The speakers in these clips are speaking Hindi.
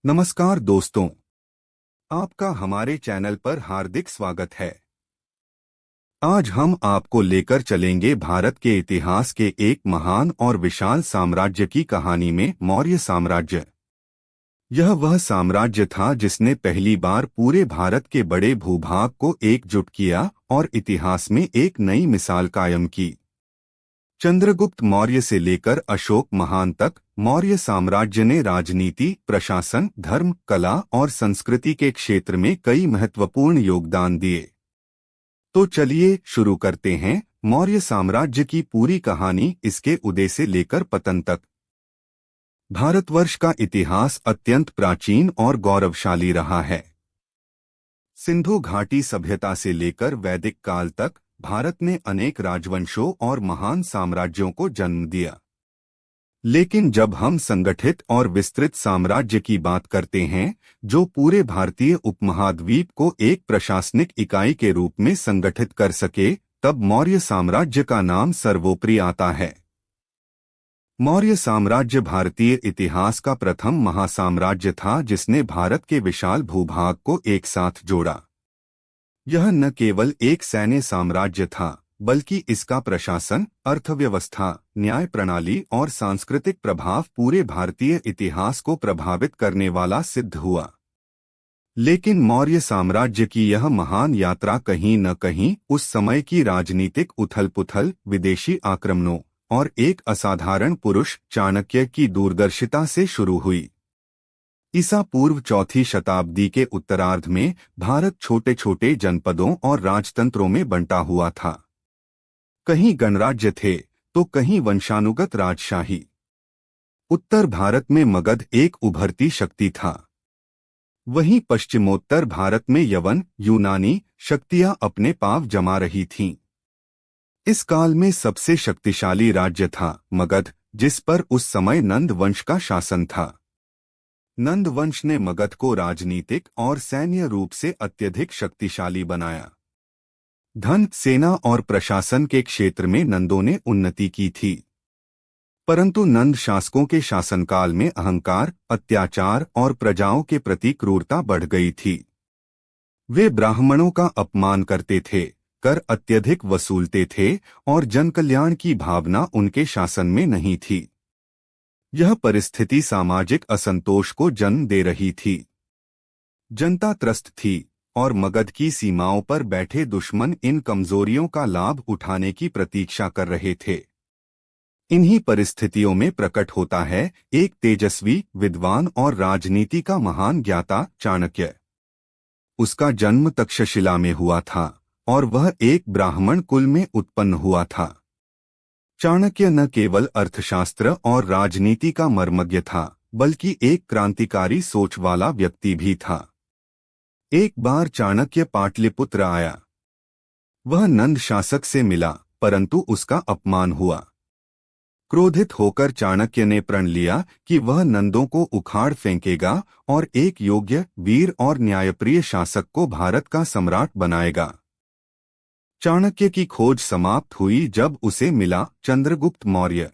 नमस्कार दोस्तों, आपका हमारे चैनल पर हार्दिक स्वागत है। आज हम आपको लेकर चलेंगे भारत के इतिहास के एक महान और विशाल साम्राज्य की कहानी में, मौर्य साम्राज्य। यह वह साम्राज्य था जिसने पहली बार पूरे भारत के बड़े भूभाग को एकजुट किया और इतिहास में एक नई मिसाल कायम की। चंद्रगुप्त मौर्य से लेकर अशोक महान तक मौर्य साम्राज्य ने राजनीति, प्रशासन, धर्म, कला और संस्कृति के क्षेत्र में कई महत्वपूर्ण योगदान दिए। तो चलिए शुरू करते हैं मौर्य साम्राज्य की पूरी कहानी, इसके उदय से लेकर पतन तक। भारतवर्ष का इतिहास अत्यंत प्राचीन और गौरवशाली रहा है। सिंधु घाटी सभ्यता से लेकर वैदिक काल तक भारत ने अनेक राजवंशों और महान साम्राज्यों को जन्म दिया। लेकिन जब हम संगठित और विस्तृत साम्राज्य की बात करते हैं, जो पूरे भारतीय उपमहाद्वीप को एक प्रशासनिक इकाई के रूप में संगठित कर सके, तब मौर्य साम्राज्य का नाम सर्वोपरि आता है। मौर्य साम्राज्य भारतीय इतिहास का प्रथम महासाम्राज्य था जिसने भारत के विशाल भूभाग को एक साथ जोड़ा। यह न केवल एक सैन्य साम्राज्य था, बल्कि इसका प्रशासन, अर्थव्यवस्था, न्याय प्रणाली और सांस्कृतिक प्रभाव पूरे भारतीय इतिहास को प्रभावित करने वाला सिद्ध हुआ। लेकिन मौर्य साम्राज्य की यह महान यात्रा कहीं न कहीं उस समय की राजनीतिक उथल-पुथल, विदेशी आक्रमणों और एक असाधारण पुरुष चाणक्य की दूरदर्शिता से शुरू हुई। ईसा पूर्व चौथी शताब्दी के उत्तरार्ध में भारत छोटे छोटे जनपदों और राजतंत्रों में बंटा हुआ था। कहीं गणराज्य थे तो कहीं वंशानुगत राजशाही। उत्तर भारत में मगध एक उभरती शक्ति था, वहीं पश्चिमोत्तर भारत में यवन, यूनानी शक्तियां अपने पांव जमा रही थीं। इस काल में सबसे शक्तिशाली राज्य था मगध, जिस पर उस समय नंद वंश का शासन था। नंद वंश ने मगध को राजनीतिक और सैन्य रूप से अत्यधिक शक्तिशाली बनाया। धन, सेना और प्रशासन के क्षेत्र में नंदों ने उन्नति की थी। परंतु नंद शासकों के शासनकाल में अहंकार, अत्याचार और प्रजाओं के प्रति क्रूरता बढ़ गई थी। वे ब्राह्मणों का अपमान करते थे, कर अत्यधिक वसूलते थे और जनकल्याण की भावना उनके शासन में नहीं थी। यह परिस्थिति सामाजिक असंतोष को जन्म दे रही थी। जनता त्रस्त थी और मगध की सीमाओं पर बैठे दुश्मन इन कमजोरियों का लाभ उठाने की प्रतीक्षा कर रहे थे। इन्हीं परिस्थितियों में प्रकट होता है एक तेजस्वी, विद्वान और राजनीति का महान ज्ञाता चाणक्य। उसका जन्म तक्षशिला में हुआ था और वह एक ब्राह्मण कुल में उत्पन्न हुआ था। चाणक्य न केवल अर्थशास्त्र और राजनीति का मर्मज्ञ था, बल्कि एक क्रांतिकारी सोच वाला व्यक्ति भी था। एक बार चाणक्य पाटलिपुत्र आया। वह नंद शासक से मिला, परंतु उसका अपमान हुआ। क्रोधित होकर चाणक्य ने प्रण लिया कि वह नंदों को उखाड़ फेंकेगा और एक योग्य, वीर और न्यायप्रिय शासक को भारत का सम्राट बनाएगा। चाणक्य की खोज समाप्त हुई जब उसे मिला चंद्रगुप्त मौर्य।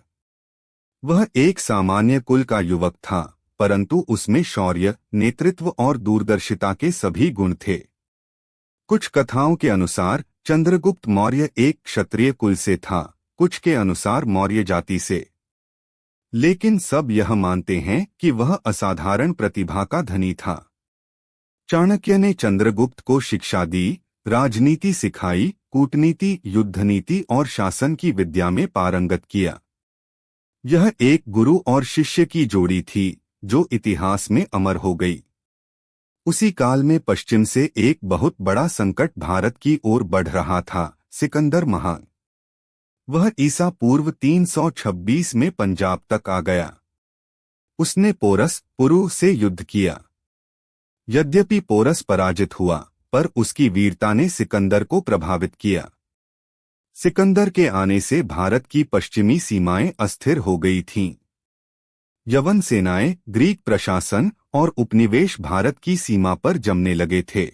वह एक सामान्य कुल का युवक था, परंतु उसमें शौर्य, नेतृत्व और दूरदर्शिता के सभी गुण थे। कुछ कथाओं के अनुसार चंद्रगुप्त मौर्य एक क्षत्रिय कुल से था, कुछ के अनुसार मौर्य जाति से। लेकिन सब यह मानते हैं कि वह असाधारण प्रतिभा का धनी था। चाणक्य ने चंद्रगुप्त को शिक्षा दी, राजनीति सिखाई, कूटनीति, युद्धनीति और शासन की विद्या में पारंगत किया। यह एक गुरु और शिष्य की जोड़ी थी जो इतिहास में अमर हो गई। उसी काल में पश्चिम से एक बहुत बड़ा संकट भारत की ओर बढ़ रहा था, सिकंदर महान। वह ईसा पूर्व 326 में पंजाब तक आ गया। उसने पोरस, पुरु से युद्ध किया। यद्यपि पोरस पराजित हुआ, पर उसकी वीरता ने सिकंदर को प्रभावित किया। सिकंदर के आने से भारत की पश्चिमी सीमाएं अस्थिर हो गई थीं। यवन सेनाएं, ग्रीक प्रशासन और उपनिवेश भारत की सीमा पर जमने लगे थे।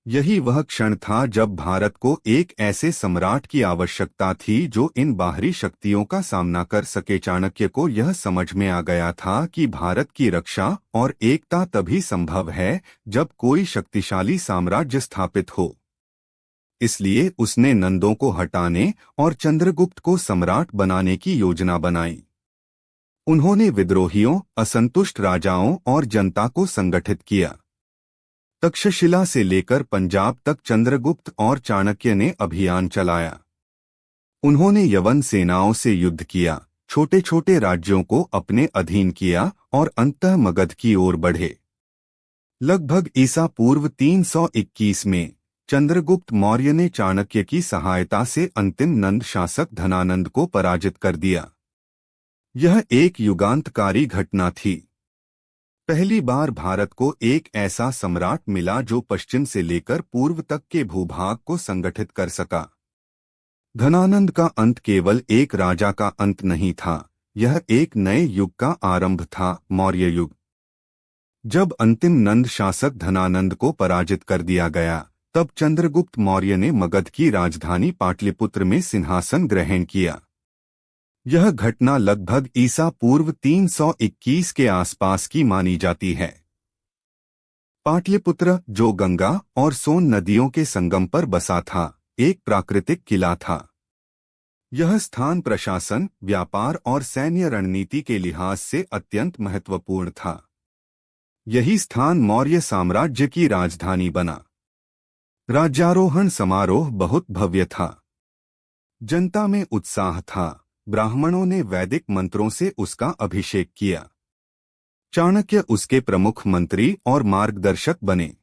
यही वह क्षण था जब भारत को एक ऐसे सम्राट की आवश्यकता थी जो इन बाहरी शक्तियों का सामना कर सके। चाणक्य को यह समझ में आ गया था कि भारत की रक्षा और एकता तभी संभव है जब कोई शक्तिशाली साम्राज्य स्थापित हो। इसलिए उसने नंदों को हटाने और चंद्रगुप्त को सम्राट बनाने की योजना बनाई। उन्होंने विद्रोहियों, असंतुष्ट राजाओं और जनता को संगठित किया। तक्षशिला से लेकर पंजाब तक चंद्रगुप्त और चाणक्य ने अभियान चलाया। उन्होंने यवन सेनाओं से युद्ध किया, छोटे छोटे राज्यों को अपने अधीन किया और अंततः मगध की ओर बढ़े। लगभग ईसा पूर्व 321 में चंद्रगुप्त मौर्य ने चाणक्य की सहायता से अंतिम नंद शासक धनानंद को पराजित कर दिया। यह एक युगांतकारी घटना थी। पहली बार भारत को एक ऐसा सम्राट मिला जो पश्चिम से लेकर पूर्व तक के भूभाग को संगठित कर सका। धनानंद का अंत केवल एक राजा का अंत नहीं था, यह एक नए युग का आरंभ था, मौर्य युग। जब अंतिम नंद शासक धनानंद को पराजित कर दिया गया, तब चंद्रगुप्त मौर्य ने मगध की राजधानी पाटलिपुत्र में सिंहासन ग्रहण किया। यह घटना लगभग ईसा पूर्व 321 के आसपास की मानी जाती है। पाटलिपुत्र, जो गंगा और सोन नदियों के संगम पर बसा था, एक प्राकृतिक किला था। यह स्थान प्रशासन, व्यापार और सैन्य रणनीति के लिहाज से अत्यंत महत्वपूर्ण था। यही स्थान मौर्य साम्राज्य की राजधानी बना। राज्यारोहण समारोह बहुत भव्य था। जनता में उत्साह था। ब्राह्मणों ने वैदिक मंत्रों से उसका अभिषेक किया। चाणक्य उसके प्रमुख मंत्री और मार्गदर्शक बने।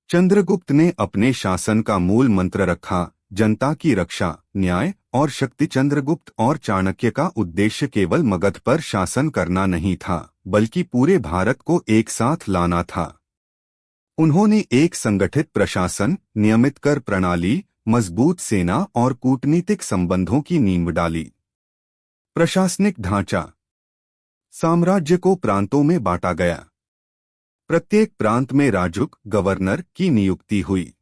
चंद्रगुप्त ने अपने शासन का मूल मंत्र रखा, जनता की रक्षा, न्याय और शक्ति। चंद्रगुप्त और चाणक्य का उद्देश्य केवल मगध पर शासन करना नहीं था, बल्कि पूरे भारत को एक साथ लाना था। उन्होंने एक संगठित प्रशासन, नियमित कर प्रणाली, मजबूत सेना और कूटनीतिक संबंधों की नींव डाली। प्रशासनिक ढांचा। साम्राज्य को प्रांतों में बांटा गया। प्रत्येक प्रांत में राजुक, गवर्नर की नियुक्ति हुई।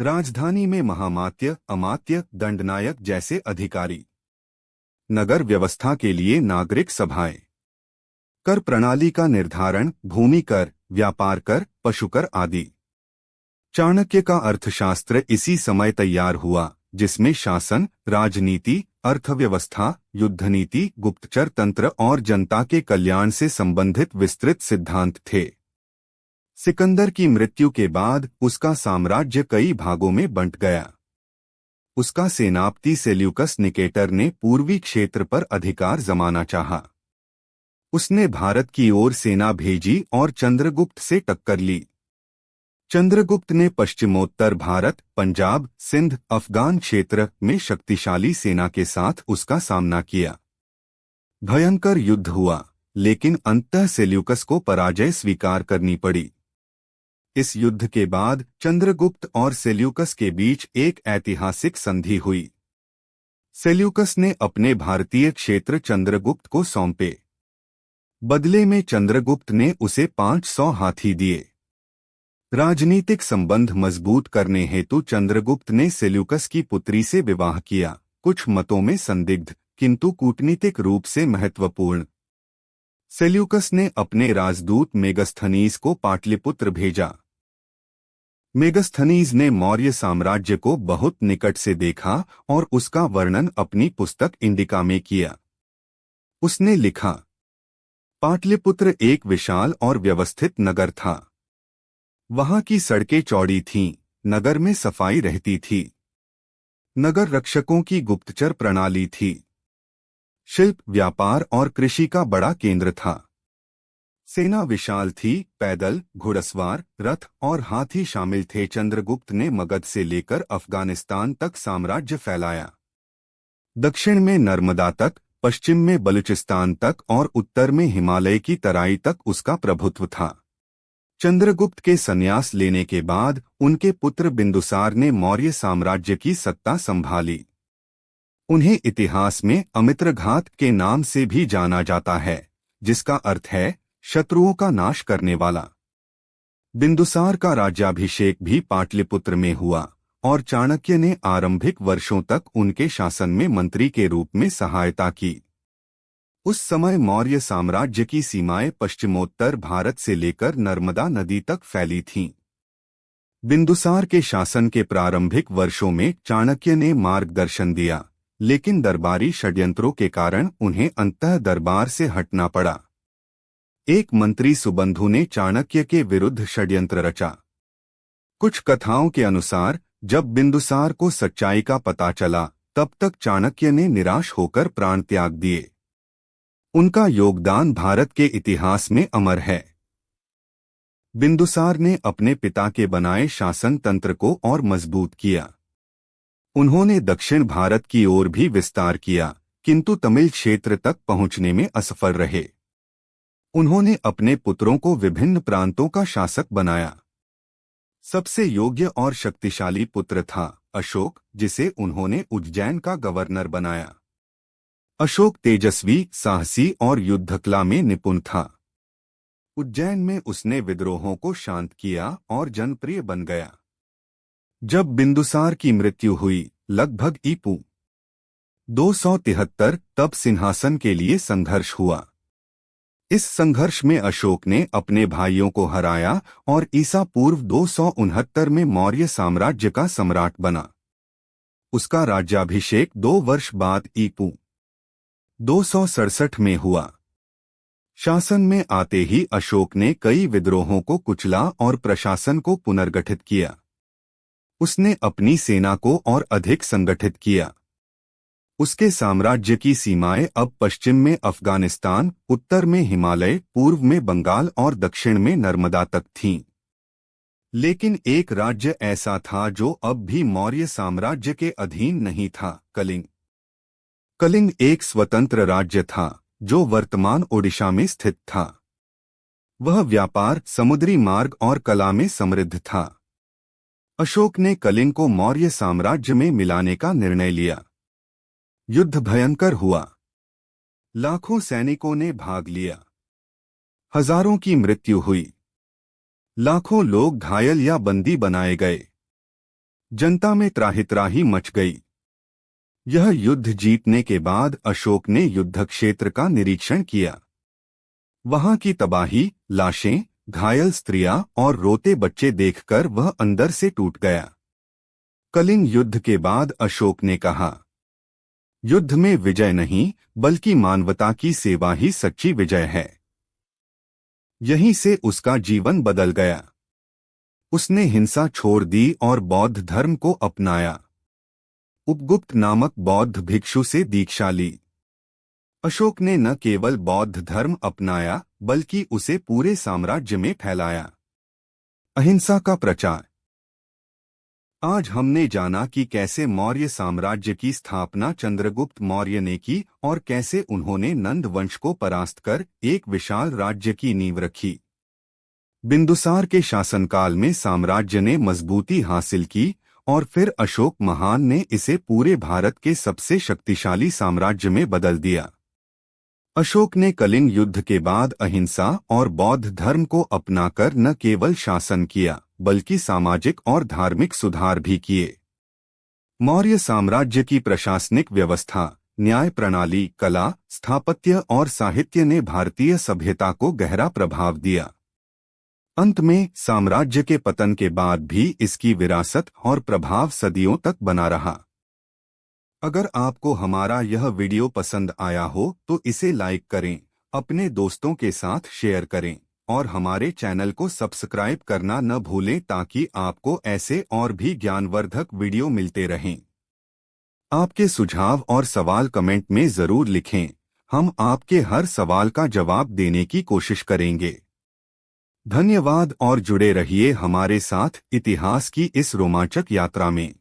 राजधानी में महामात्य, अमात्य, दंडनायक जैसे अधिकारी। नगर व्यवस्था के लिए नागरिक सभाएं। कर प्रणाली का निर्धारण, भूमि कर, व्यापार कर, पशुकर आदि। चाणक्य का अर्थशास्त्र इसी समय तैयार हुआ, जिसमें शासन, राजनीति, अर्थव्यवस्था, युद्धनीति, गुप्तचर तंत्र और जनता के कल्याण से संबंधित विस्तृत सिद्धांत थे। सिकंदर की मृत्यु के बाद उसका साम्राज्य कई भागों में बंट गया। उसका सेनापति सेल्यूकस निकेटर ने पूर्वी क्षेत्र पर अधिकार जमाना चाहा। उसने भारत की ओर सेना भेजी और चंद्रगुप्त से टक्कर ली। चंद्रगुप्त ने पश्चिमोत्तर भारत, पंजाब, सिंध, अफगान क्षेत्र में शक्तिशाली सेना के साथ उसका सामना किया। भयंकर युद्ध हुआ, लेकिन अंततः सेल्यूकस को पराजय स्वीकार करनी पड़ी। इस युद्ध के बाद चंद्रगुप्त और सेल्यूकस के बीच एक ऐतिहासिक संधि हुई। सेल्यूकस ने अपने भारतीय क्षेत्र चंद्रगुप्त को सौंपे। बदले में चंद्रगुप्त ने उसे 500 हाथी दिए। राजनीतिक संबंध मजबूत करने हेतु चंद्रगुप्त ने सेल्यूकस की पुत्री से विवाह किया, कुछ मतों में संदिग्ध किंतु कूटनीतिक रूप से महत्वपूर्ण। सेल्यूकस ने अपने राजदूत मेगस्थनीज को पाटलिपुत्र भेजा। मेगस्थनीज ने मौर्य साम्राज्य को बहुत निकट से देखा और उसका वर्णन अपनी पुस्तक इंडिका में किया। उसने लिखा, पाटलिपुत्र एक विशाल और व्यवस्थित नगर था। वहां की सड़कें चौड़ी थीं, नगर में सफाई रहती थी। नगर रक्षकों की गुप्तचर प्रणाली थी। शिल्प, व्यापार और कृषि का बड़ा केंद्र था। सेना विशाल थी, पैदल, घुड़सवार, रथ और हाथी शामिल थे। चंद्रगुप्त ने मगध से लेकर अफगानिस्तान तक साम्राज्य फैलाया। दक्षिण में नर्मदा तक, पश्चिम में बलूचिस्तान तक और उत्तर में हिमालय की तराई तक उसका प्रभुत्व था। चंद्रगुप्त के संन्यास लेने के बाद उनके पुत्र बिंदुसार ने मौर्य साम्राज्य की सत्ता संभाली। उन्हें इतिहास में अमित्रघात के नाम से भी जाना जाता है, जिसका अर्थ है शत्रुओं का नाश करने वाला। बिंदुसार का राज्याभिषेक भी पाटलिपुत्र में हुआ और चाणक्य ने आरंभिक वर्षों तक उनके शासन में मंत्री के रूप में सहायता की। उस समय मौर्य साम्राज्य की सीमाएं पश्चिमोत्तर भारत से लेकर नर्मदा नदी तक फैली थीं। बिंदुसार के शासन के प्रारंभिक वर्षों में चाणक्य ने मार्गदर्शन दिया, लेकिन दरबारी षड्यंत्रों के कारण उन्हें अंततः दरबार से हटना पड़ा। एक मंत्री सुबंधु ने चाणक्य के विरुद्ध षड्यंत्र रचा। कुछ कथाओं के अनुसार जब बिंदुसार को सच्चाई का पता चला, तब तक चाणक्य ने निराश होकर प्राण त्याग दिए। उनका योगदान भारत के इतिहास में अमर है। बिंदुसार ने अपने पिता के बनाए शासन तंत्र को और मजबूत किया। उन्होंने दक्षिण भारत की ओर भी विस्तार किया, किंतु तमिल क्षेत्र तक पहुंचने में असफल रहे। उन्होंने अपने पुत्रों को विभिन्न प्रांतों का शासक बनाया। सबसे योग्य और शक्तिशाली पुत्र था अशोक, जिसे उन्होंने उज्जैन का गवर्नर बनाया। अशोक तेजस्वी, साहसी और युद्धकला में निपुण था। उज्जैन में उसने विद्रोहों को शांत किया और जनप्रिय बन गया। जब बिंदुसार की मृत्यु हुई, लगभग ईपू 273, तब सिंहासन के लिए संघर्ष हुआ। इस संघर्ष में अशोक ने अपने भाइयों को हराया और ईसा पूर्व 269 में मौर्य साम्राज्य का सम्राट बना। उसका राज्याभिषेक 2 वर्ष बाद ईपू 267 में हुआ। शासन में आते ही अशोक ने कई विद्रोहों को कुचला और प्रशासन को पुनर्गठित किया। उसने अपनी सेना को और अधिक संगठित किया। उसके साम्राज्य की सीमाएं अब पश्चिम में अफगानिस्तान, उत्तर में हिमालय, पूर्व में बंगाल और दक्षिण में नर्मदा तक थीं। लेकिन एक राज्य ऐसा था जो अब भी मौर्य साम्राज्य के अधीन नहीं था, कलिंग। कलिंग एक स्वतंत्र राज्य था जो वर्तमान ओडिशा में स्थित था। वह व्यापार, समुद्री मार्ग और कला में समृद्ध था। अशोक ने कलिंग को मौर्य साम्राज्य में मिलाने का निर्णय लिया। युद्ध भयंकर हुआ। लाखों सैनिकों ने भाग लिया। हजारों की मृत्यु हुई। लाखों लोग घायल या बंदी बनाए गए। जनता में त्राहि-त्राहि मच गई। यह युद्ध जीतने के बाद अशोक ने युद्ध क्षेत्र का निरीक्षण किया। वहां की तबाही, लाशें, घायल स्त्रियां और रोते बच्चे देखकर वह अंदर से टूट गया। कलिंग युद्ध के बाद अशोक ने कहा, युद्ध में विजय नहीं, बल्कि मानवता की सेवा ही सच्ची विजय है। यहीं से उसका जीवन बदल गया। उसने हिंसा छोड़ दी और बौद्ध धर्म को अपनाया। उपगुप्त नामक बौद्ध भिक्षु से दीक्षा ली। अशोक ने न केवल बौद्ध धर्म अपनाया, बल्कि उसे पूरे साम्राज्य में फैलाया। अहिंसा का प्रचार। आज हमने जाना कि कैसे मौर्य साम्राज्य की स्थापना चंद्रगुप्त मौर्य ने की और कैसे उन्होंने नंद वंश को परास्त कर एक विशाल राज्य की नींव रखी। बिंदुसार के शासनकाल में साम्राज्य ने मजबूती हासिल की और फिर अशोक महान ने इसे पूरे भारत के सबसे शक्तिशाली साम्राज्य में बदल दिया। अशोक ने कलिंग युद्ध के बाद अहिंसा और बौद्ध धर्म को अपनाकर न केवल शासन किया, बल्कि सामाजिक और धार्मिक सुधार भी किए। मौर्य साम्राज्य की प्रशासनिक व्यवस्था, न्याय प्रणाली, कला, स्थापत्य और साहित्य ने भारतीय सभ्यता को गहरा प्रभाव दिया। अंत में साम्राज्य के पतन के बाद भी इसकी विरासत और प्रभाव सदियों तक बना रहा। अगर आपको हमारा यह वीडियो पसंद आया हो तो इसे लाइक करें, अपने दोस्तों के साथ शेयर करें और हमारे चैनल को सब्सक्राइब करना न भूलें ताकि आपको ऐसे और भी ज्ञानवर्धक वीडियो मिलते रहें। आपके सुझाव और सवाल कमेंट में जरूर लिखें। हम आपके हर सवाल का जवाब देने की कोशिश करेंगे। धन्यवाद और जुड़े रहिए हमारे साथ इतिहास की इस रोमांचक यात्रा में।